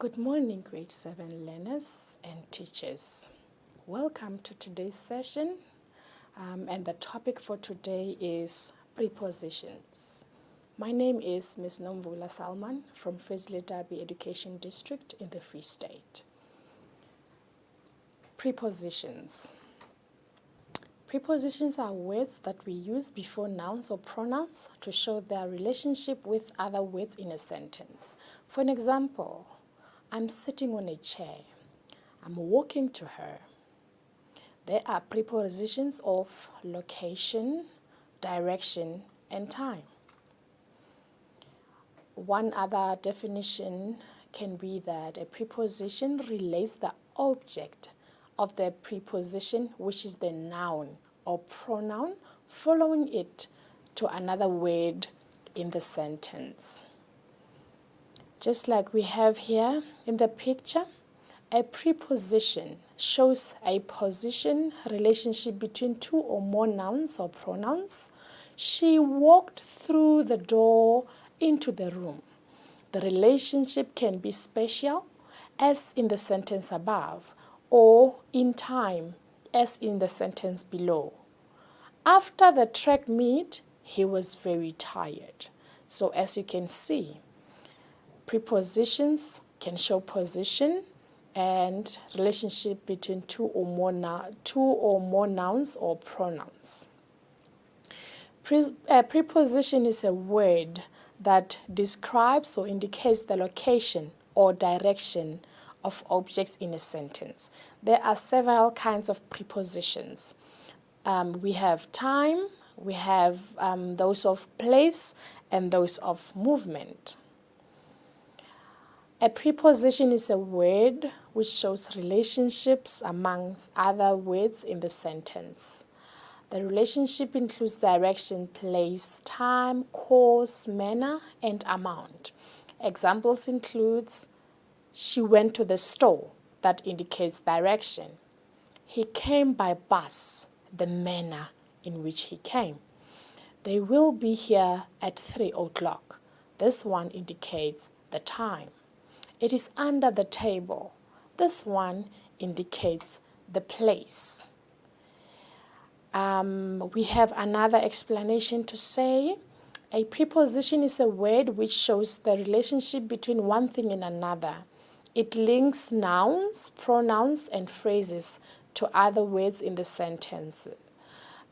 Good morning, grade 7 learners and teachers. Welcome to today's session, and the topic for today is prepositions. My name is Ms. Nomvula Salman from FS-IBP Education District in the Free State. Prepositions. Prepositions are words that we use before nouns or pronouns to show their relationship with other words in a sentence. For an example, I'm sitting on a chair. I'm walking to her. There are prepositions of location, direction, and time. One other definition can be that a preposition relates the object of the preposition, which is the noun or pronoun, following it to another word in the sentence. Just like we have here in the picture, a preposition shows a position relationship between two or more nouns or pronouns. She walked through the door into the room. The relationship can be spatial, as in the sentence above, or in time, as in the sentence below. After the track meet, he was very tired. So as you can see, prepositions can show position and relationship between two or more nouns or pronouns. A preposition is a word that describes or indicates the location or direction of objects in a sentence. There are several kinds of prepositions. We have time, we have those of place, and those of movement. A preposition is a word which shows relationships amongst other words in the sentence. The relationship includes direction, place, time, course, manner, and amount. Examples include she went to the store, that indicates direction. He came by bus, the manner in which he came. They will be here at 3 o'clock. This one indicates the time. It is under the table. This one indicates the place. We have another explanation to say, a preposition is a word which shows the relationship between one thing and another. It links nouns, pronouns, and phrases to other words in the sentence.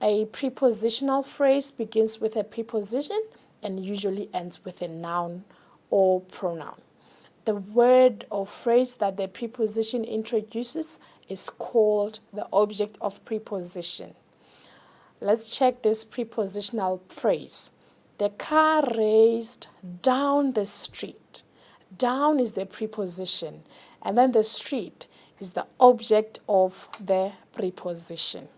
A prepositional phrase begins with a preposition and usually ends with a noun or pronoun. The word or phrase that the preposition introduces is called the object of preposition. Let's check this prepositional phrase. The car raced down the street. Down is the preposition, and then the street is the object of the preposition.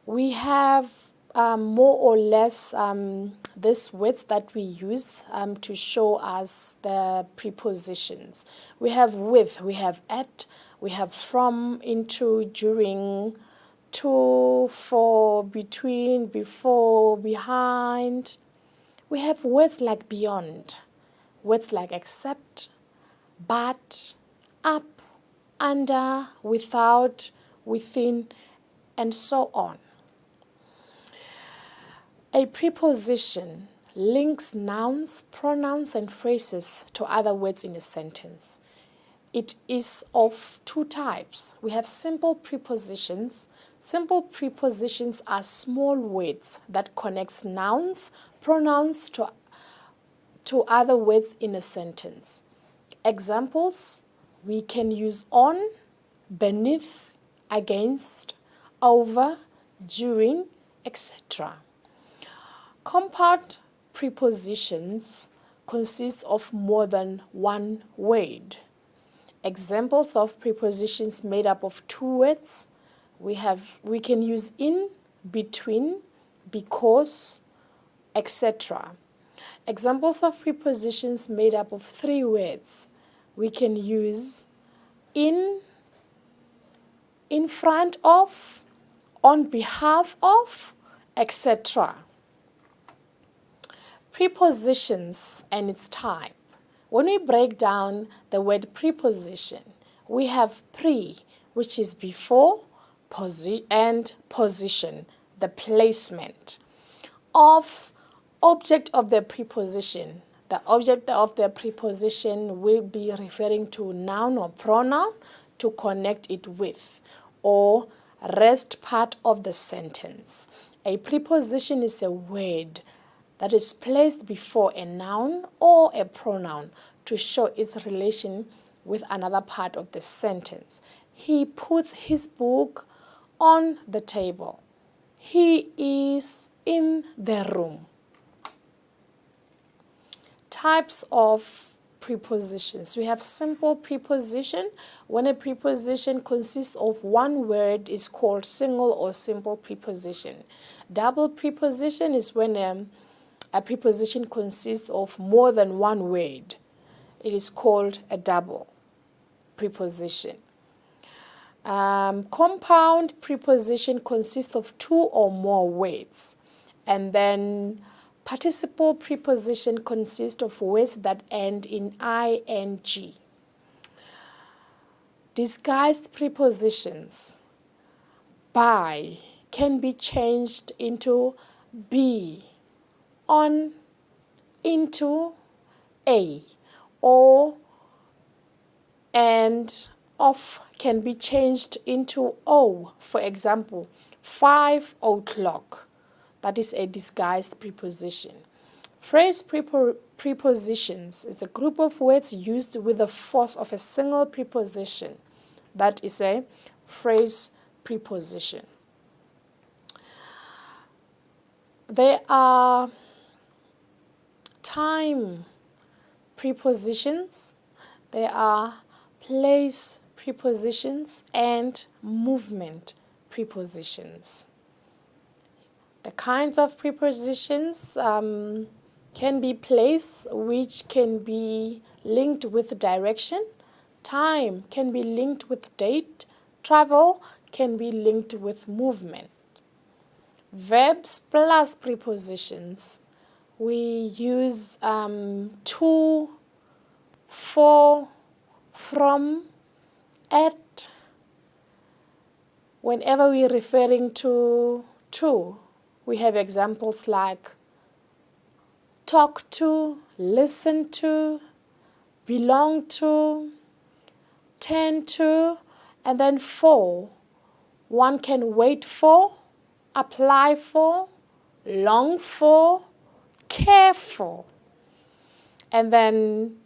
We have more or less these words that we use to show us the prepositions. We have with, we have at, we have from, into, during, to, for, between, before, behind. We have words like beyond, words like except, but, up, under, without, within, and so on. A preposition links nouns, pronouns, and phrases to other words in a sentence. It is of two types. We have simple prepositions. Simple prepositions are small words that connect nouns, pronouns to other words in a sentence. Examples, we can use on, beneath, against, over, during, etc. Compound prepositions consist of more than one word. Examples of prepositions made up of two words, we can use in, between, because, etc. Examples of prepositions made up of three words, we can use in front of, on behalf of, etc. Prepositions and its type. When we break down the word preposition, we have pre, which is before, and position, the placement of object of the preposition. The object of the preposition will be referring to noun or pronoun to connect it with, or rest part of the sentence. A preposition is a word that is placed before a noun or a pronoun to show its relation with another part of the sentence. He puts his book on the table. He is in the room. Types of prepositions. We have simple preposition. When a preposition consists of one word, is called single or simple preposition. Double preposition is when a preposition consists of more than one word. It is called a double preposition. Compound preposition consists of two or more words. And then participle preposition consists of words that end in ing. Disguised prepositions. By can be changed into be, on, into, a, or and of can be changed into o. For example, 5 o'clock. That is a disguised preposition. Phrase prepositions is a group of words used with the force of a single preposition. That is a phrase preposition. There are time prepositions, there are place prepositions, and movement prepositions. The kinds of prepositions can be place, which can be linked with direction. Time can be linked with date. Travel can be linked with movement. Verbs plus prepositions. We use to, for, from, at, whenever we're referring to. We have examples like talk to, listen to, belong to, tend to, and then for. One can wait for, apply for, long for, care for. And then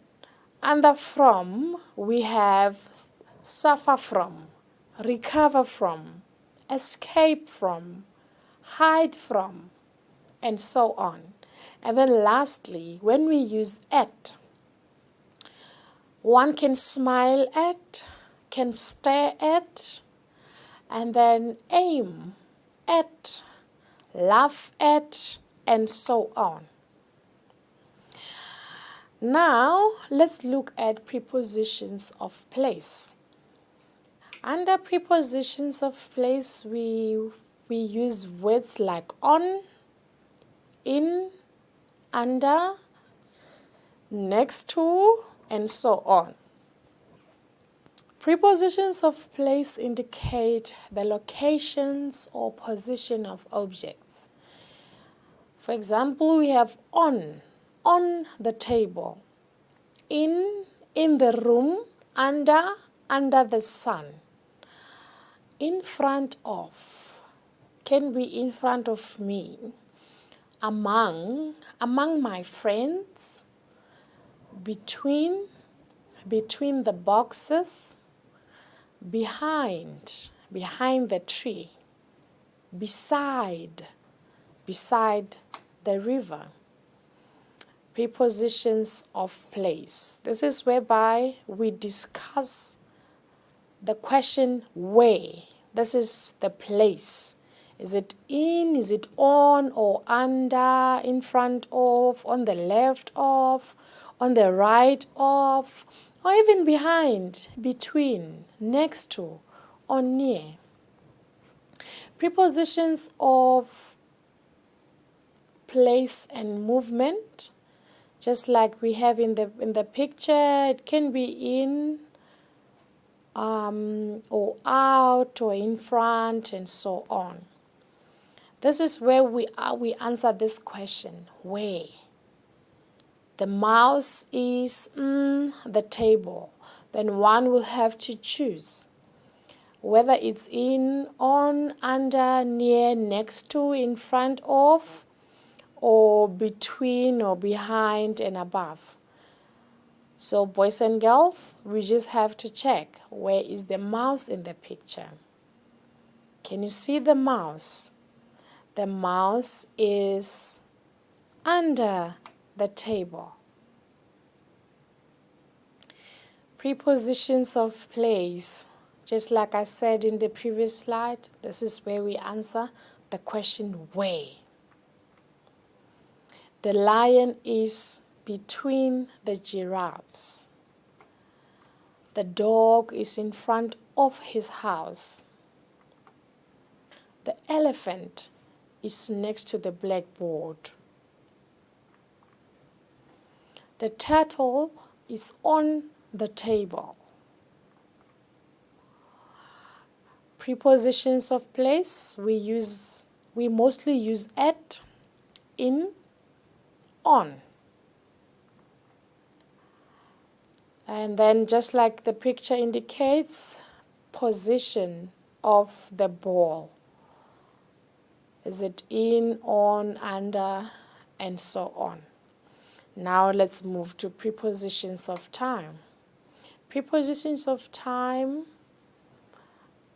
under from, we have suffer from, recover from, escape from, hide from, and so on. And then lastly, when we use at, one can smile at, can stare at, and then aim at, laugh at, and so on. Now, let's look at prepositions of place. Under prepositions of place, we use words like on, in, under, next to, and so on. Prepositions of place indicate the locations or position of objects. For example, we have on the table, in the room, under the sun, in front of, can be in front of me, among my friends, between the boxes, behind the tree, beside the river. Prepositions of place. This is whereby we discuss the question where. This is the place. Is it in, is it on or under, in front of, on the left of, on the right of, or even behind, between, next to, or near. Prepositions of place and movement. just like we have in the picture. It can be in or out or in front and so on. This is where we answer this question, where. The mouse is the table. Then one will have to choose whether it's in, on, under, near, next to, in front of, or between or behind and above. So boys and girls, we just have to check, where is the mouse in the picture? Can you see the mouse? The mouse is under the table. Prepositions of place. Just like I said in the previous slide, this is where we answer the question where. The lion is between the giraffes. The dog is in front of his house. The elephant is next to the blackboard. The turtle is on the table. Prepositions of place, we mostly use at, in, on. And then just like the picture indicates, position of the ball. Is it in, on, under, and so on. Now let's move to prepositions of time. Prepositions of time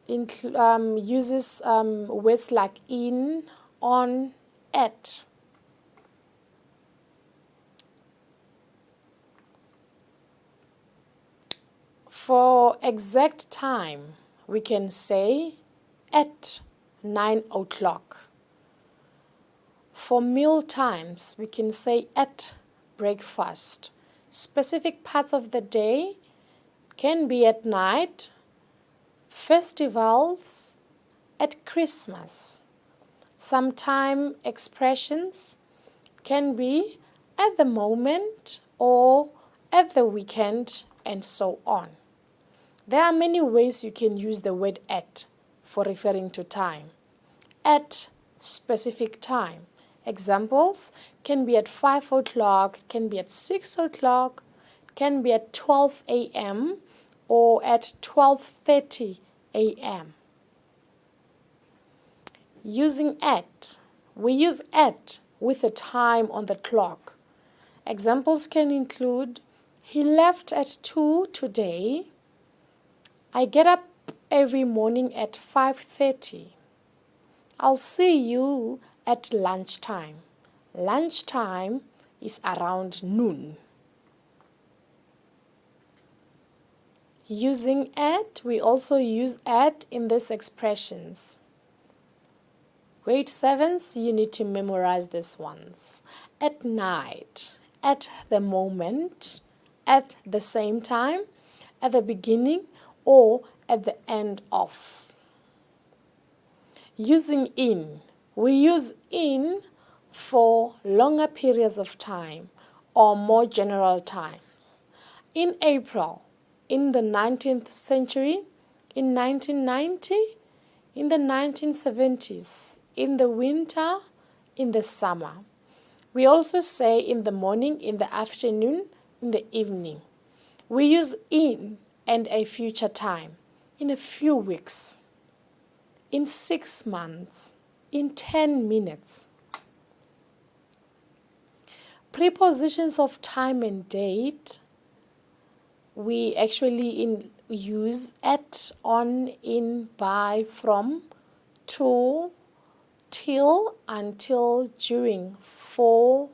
uses words like in, on, at. For exact time, we can say at 9 o'clock. For meal times, we can say at breakfast. Specific parts of the day can be at night, festivals, at Christmas. Sometime expressions can be at the moment or at the weekend and so on. There are many ways you can use the word at for referring to time. At specific time. Examples can be at 5 o'clock, can be at 6 o'clock, can be at 12 a.m. or at 12:30 a.m. Using at. We use at with a time on the clock. Examples can include, he left at 2 today. I get up every morning at 5:30. I'll see you at lunchtime. Lunchtime is around noon. Using at, we also use at in these expressions. Grade 7s, you need to memorize these ones. At night, at the moment, at the same time, at the beginning, or at the end of. Using in. We use in for longer periods of time or more general times. In April, in the 19th century, in 1990, in the 1970s, in the winter, in the summer. We also say in the morning, in the afternoon, in the evening. We use in and a future time, in a few weeks, in 6 months, in 10 minutes. Prepositions of time and date, we actually use at, on, in, by, from, to, till, until, during, for,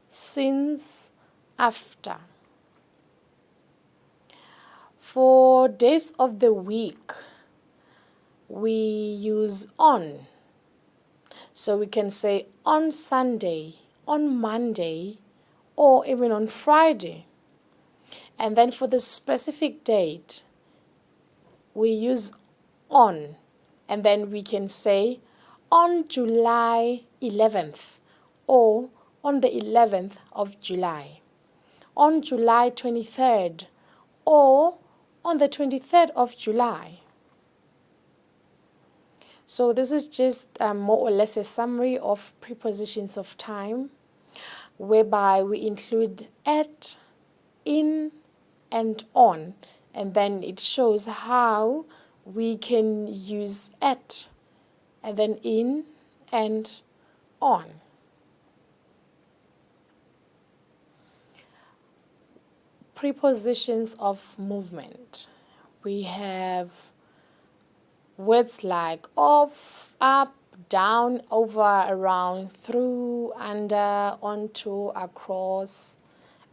since, after. For days of the week, we use on. So we can say on Sunday, on Monday, or even on Friday. And then for the specific date, we use on. And then we can say on July 11th or on the 11th of July, on July 23rd, or on the 23rd of July. So this is just more or less a summary of prepositions of time, whereby we include at, in, and on, and then it shows how we can use at, and then in, and on. Prepositions of movement. We have words like off, up, down, over, around, through, under, onto, across,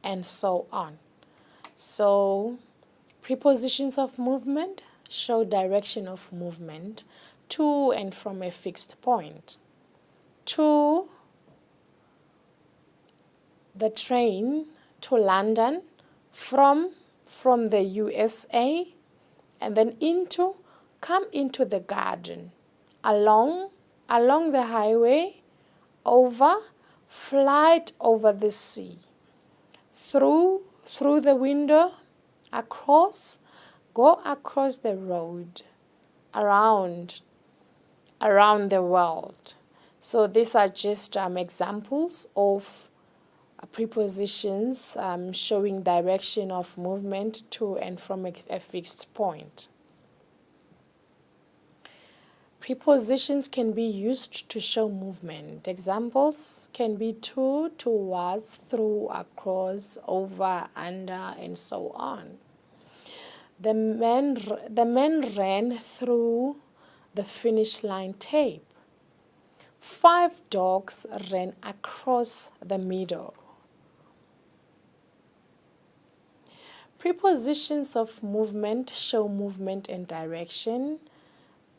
and so on. So, prepositions of movement show direction of movement to and from a fixed point. To the train to London, from the USA, and then into, come into the garden, along the highway, over, flight over the sea, through the window, across, go across the road, around the world. So these are just examples of prepositions showing direction of movement to and from a fixed point. Prepositions can be used to show movement. Examples can be to, towards, through, across, over, under, and so on. The man ran through the finish line tape. 5 dogs ran across the meadow. Prepositions of movement show movement and direction.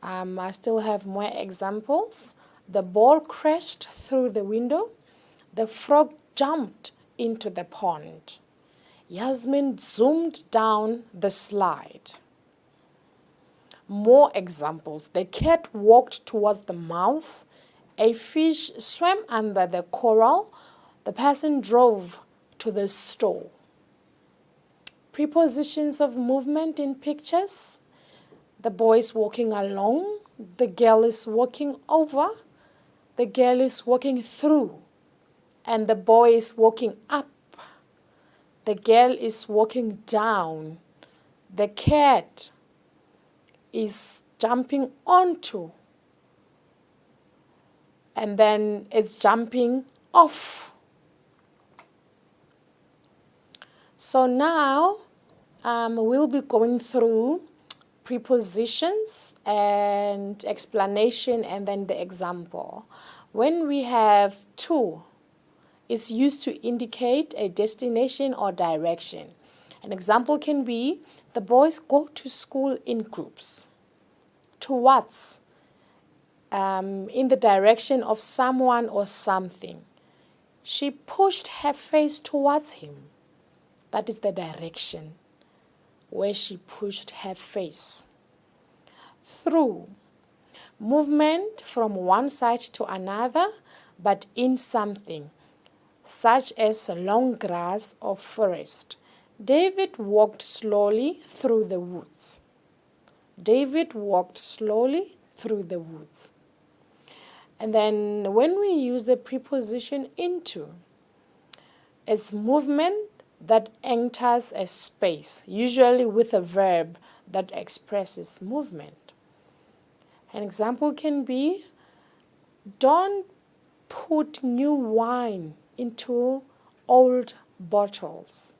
I still have more examples. The ball crashed through the window. The frog jumped into the pond. Yasmin zoomed down the slide. More examples. The cat walked towards the mouse. A fish swam under the coral. The person drove to the store. Prepositions of movement in pictures. The boy is walking along. The girl is walking over. The girl is walking through. And the boy is walking up. The girl is walking down. The cat is jumping onto. And then it's jumping off. So now we'll be going through prepositions and explanation and then the example. When we have to, it's used to indicate a destination or direction. An example can be, the boys go to school in groups. Towards, in the direction of someone or something. She pushed her face towards him. That is the direction where she pushed her face. Through, movement from one side to another, but in something, such as long grass or forest. David walked slowly through the woods. David walked slowly through the woods. And then when we use the preposition into, it's movement that enters a space, usually with a verb that expresses movement. An example can be, don't put new wine into old bottles.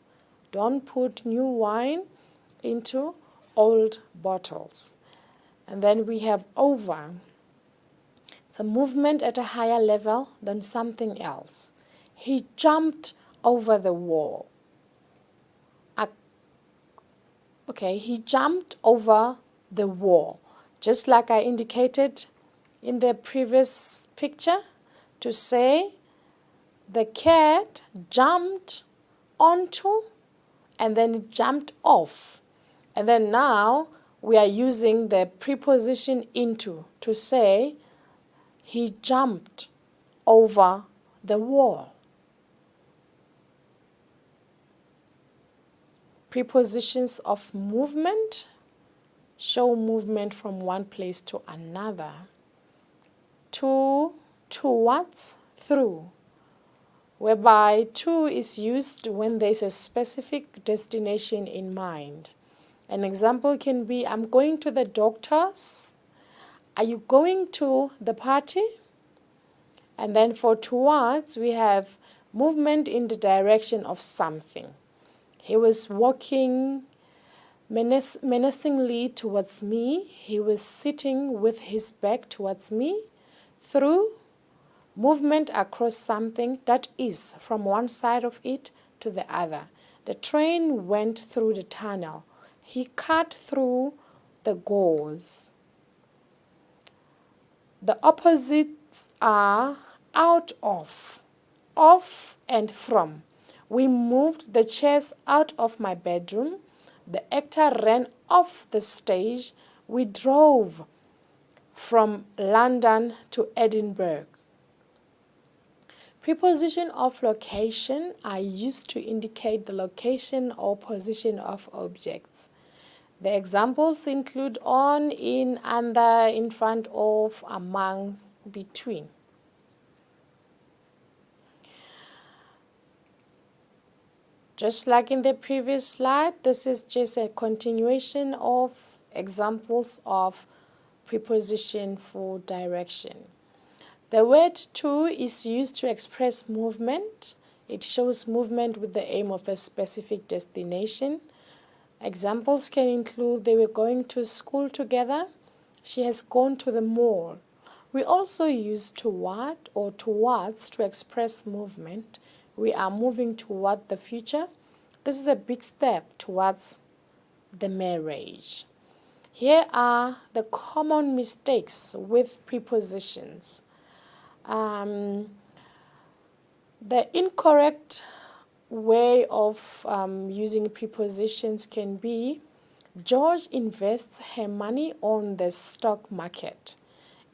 Don't put new wine into old bottles. And then we have over. It's a movement at a higher level than something else. He jumped over the wall. He jumped over the wall. Just like I indicated in the previous picture, to say the cat jumped onto and then it jumped off. And then now we are using the preposition into to say he jumped over the wall. Prepositions of movement show movement from one place to another. To, towards, through, whereby to is used when there's a specific destination in mind. An example can be, I'm going to the doctor's. Are you going to the party? And then for towards, we have movement in the direction of something. He was walking menacingly towards me. He was sitting with his back towards me. Through, movement across something, that is, from one side of it to the other. The train went through the tunnel. He cut through the gauze. The opposites are out of and from. We moved the chairs out of my bedroom. The actor ran off the stage. We drove from London to Edinburgh. Preposition of location are used to indicate the location or position of objects. The examples include on, in, under, in front of, amongst, between. Just like in the previous slide, this is just a continuation of examples of preposition for direction. The word to is used to express movement. It shows movement with the aim of a specific destination. Examples can include, they were going to school together. She has gone to the mall. We also use toward or towards to express movement. We are moving toward the future. This is a big step towards the marriage. Here are the common mistakes with prepositions. The incorrect way of using prepositions can be, George invests her money on the stock market.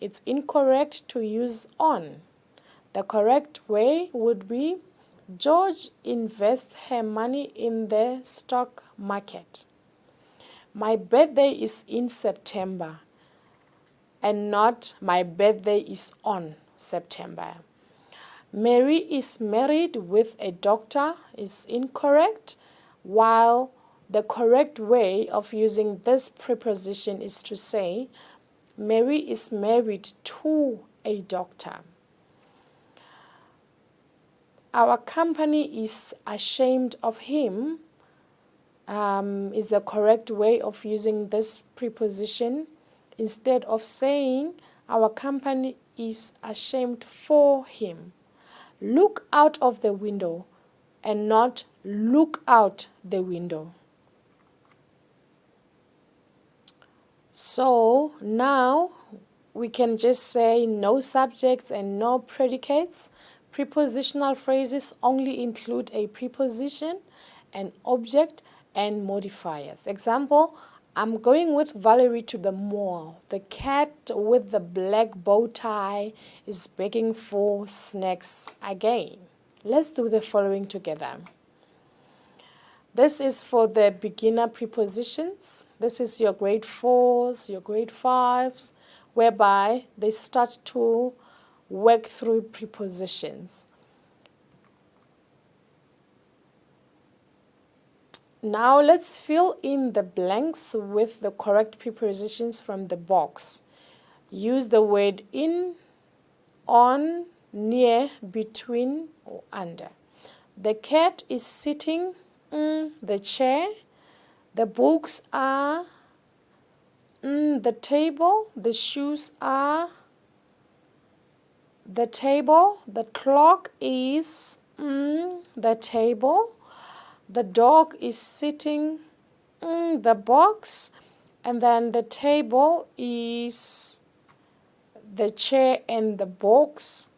It's incorrect to use on. The correct way would be, George invests her money in the stock market. My birthday is in September, and not my birthday is on September. Mary is married with a doctor is incorrect, while the correct way of using this preposition is to say, Mary is married to a doctor. Our company is ashamed of him is the correct way of using this preposition. Instead of saying, our company is ashamed for him. Look out of the window and not look out the window. So now we can just say no subjects and no predicates. Prepositional phrases only include a preposition, an object, and modifiers. Example, I'm going with Valerie to the mall. The cat with the black bow tie is begging for snacks again. Let's do the following together. This is for the beginner prepositions. This is your grade 4s, your grade 5s, whereby they start to work through prepositions. Now let's fill in the blanks with the correct prepositions from the box. Use the word in, on, near, between, or under. The cat is sitting in the chair. The books are the table. The shoes are the table. The clock is the table. The dog is sitting in the box, and then the table is the chair and the box.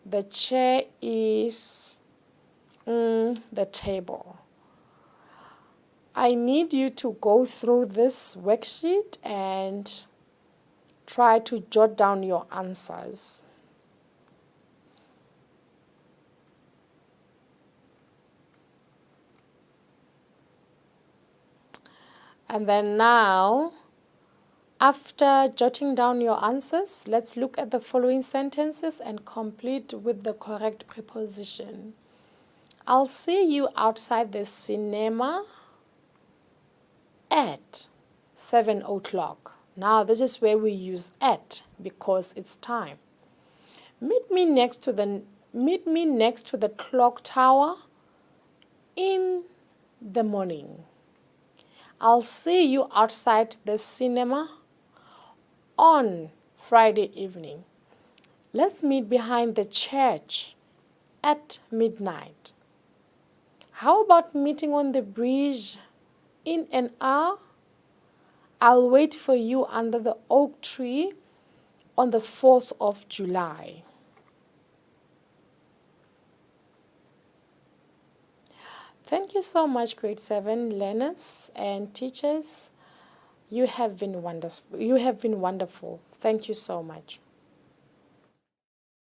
The chair is the table. I need you to go through this worksheet and try to jot down your answers. And then now, after jotting down your answers, let's look at the following sentences and complete with the correct preposition. I'll see you outside the cinema at 7 o'clock. Now, this is where we use at because it's time. Meet me next to the clock tower in the morning. I'll see you outside the cinema on Friday evening. Let's meet behind the church at midnight. How about meeting on the bridge in an hour? I'll wait for you under the oak tree on the 4th of July. Thank you so much, grade 7 learners and teachers. You have been wonderful. Thank you so much.